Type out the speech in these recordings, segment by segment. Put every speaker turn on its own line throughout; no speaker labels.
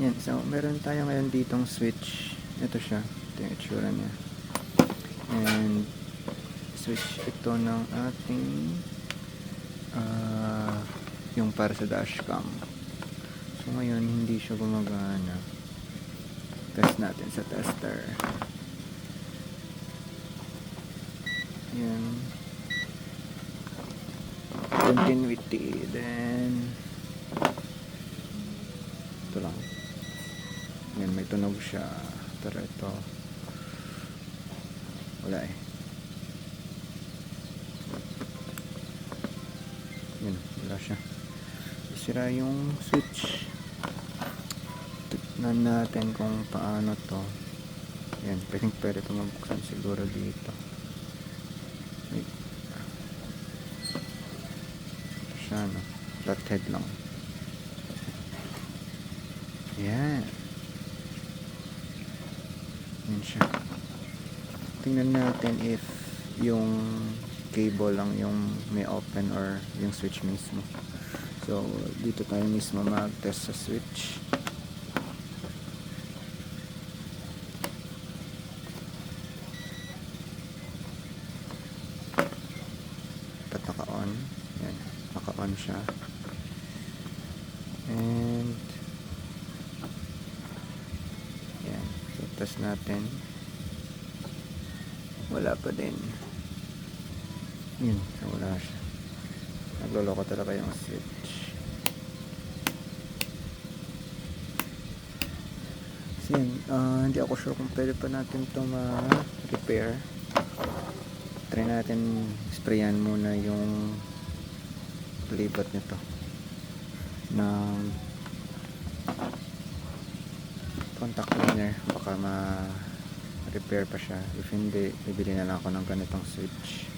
Yan, so meron tayo ngayon ditong switch. Ito siya, ito yung itsura niya. And switch ito ng ating yung para sa dashcam. So ngayon hindi siya gumagana. Test natin sa tester. Yan, continuity, then ito lang. Yan, may tunog siya, pero ito wala eh. Yan, wala siya. Isira yung switch. Tignan natin kung paano to. Yan, pwede ito mabuksan siguro dito. Wait. Ito siya, no? Flathead lang. Yan. Yan siya. Tingnan natin if yung cable lang yung may open or yung switch mismo. So dito tayo mismo mag-test sa switch. Ito naka-on. Yan, naka-on siya. And yan, so test natin. Wala pa din. Yun, so wala siya. Nagloloko talaga yung switch. So yun, hindi ako sure kung pwede pa natin ito ma-repair. Try natin sprayan muna yung libat nito ng contact cleaner. Baka ma-repair pa siya. If hindi, bibili na lang ako ng ganitong switch.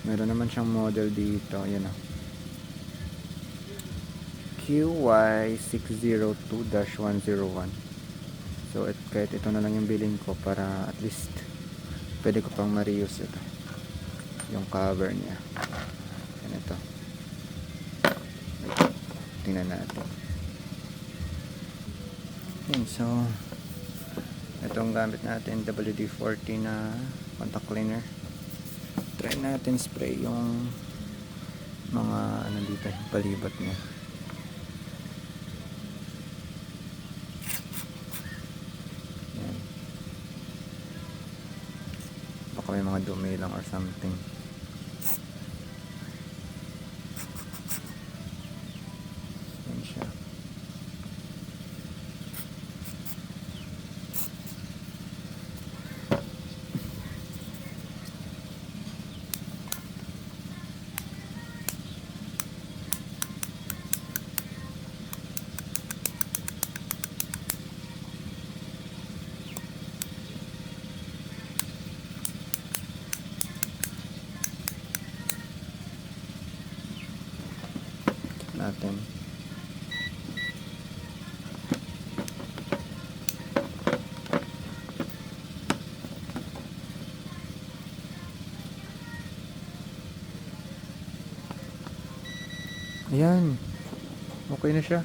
Meron naman siyang model dito. Ayan o, QY602-101. So kahit ito na lang yung bilhin ko para at least pwede ko pang ma-reuse ito, yung cover niya. Yan ito. Tingnan natin. Yan, so itong gamit natin, WD-40 na contact cleaner. Try natin spray yung mga ano dito, palibot niya. Yan. Baka may mga dumi lang or something. Yan siya. Natin. Ayan. Okay na siya.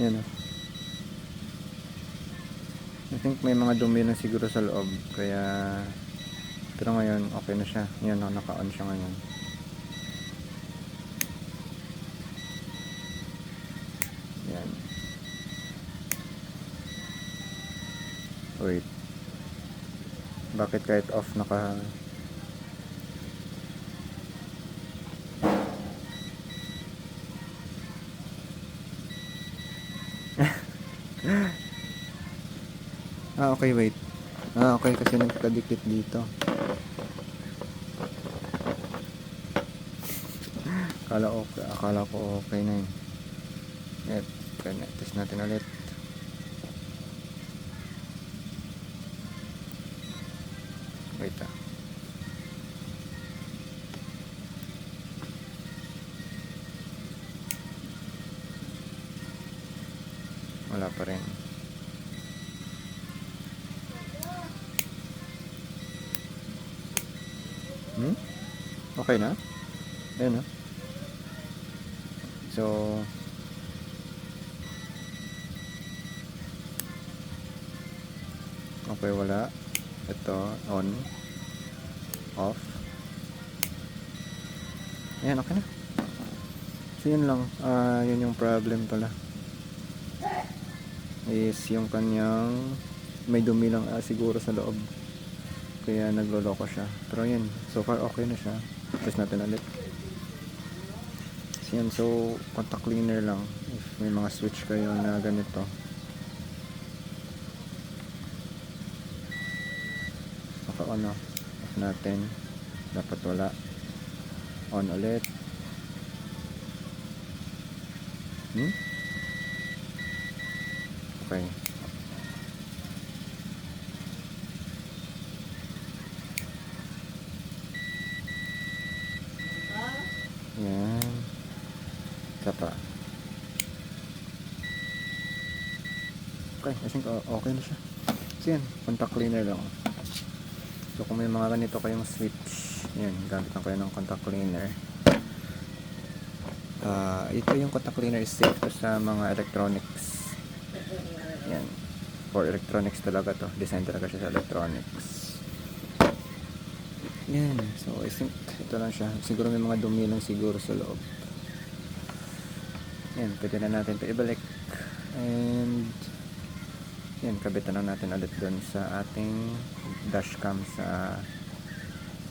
Yan o. I think may mga dumi na siguro sa loob. Kaya pero ngayon okay na siya. Yan o, naka-on siya ngayon. Yan. Wait. Bakit kahit off naka... okay, wait. Okay, kasi nagkadikit dito. Akala ko okay na yun. Test natin ulit. Wait ah. Wala pa rin. Okay na? Ayun, no? So okay, wala. Ito on, off. Ayan, okay na. So yun lang, yun yung problem pala, is yung kanyang may dumi lang siguro sa loob, kaya nagloloko siya. Pero yun, so far okay na siya. Test natin ulit. So yun, so contact cleaner lang if may mga switch kayo na ganito. Naka on, off natin, dapat wala. On ulit. Okay. Yan. Isa pa. Okay, I think okay na siya. So yan, contact cleaner lang. So kung may mga ganito kayong switch, yan, gamitan kayo ng contact cleaner. Ito yung contact cleaner is safe to sa mga electronics. Yan, for electronics talaga to, design talaga siya sa electronics. Yan, so I think ito lang siya. Siguro may mga dumi lang siguro sa loob. Yan, pwede na natin ito ibalik. And yan, kabitan na natin ulit dun sa ating dashcam sa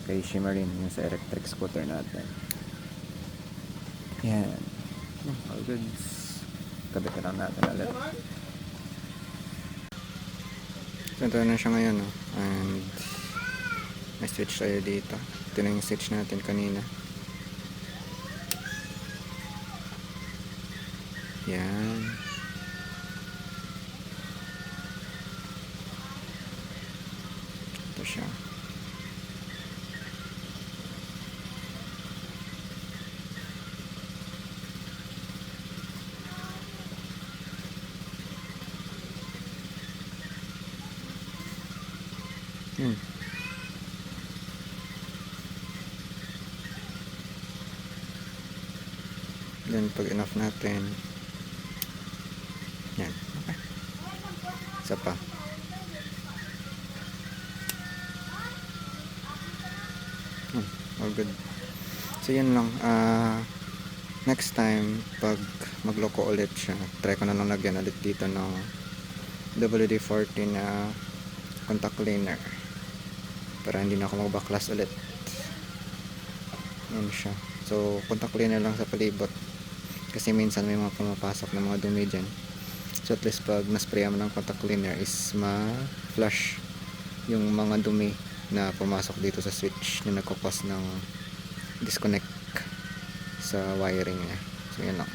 kay Shimarin, yung sa electric scooter natin. Yan, all goods. Kabitan na natin ulit. So ito na siya ngayon, and may switch tayo dito. Ito na yung switch natin kanina. Yan. Ito siya. Then pag enough natin, yan, okay. Isa pa. All good. So yan lang. Next time pag magloko ulit siya, try ko na lang lagyan ulit dito ng WD-40 na contact cleaner para hindi na ako magbaklas ulit. Yan siya. So contact cleaner lang sa palibot kasi minsan may mga pumapasok na mga dumi dyan. So at least pag nasprayan mo ng contact cleaner is ma-flush yung mga dumi na pumasok dito sa switch na nagkakos ng disconnect sa wiring niya. So yan lang.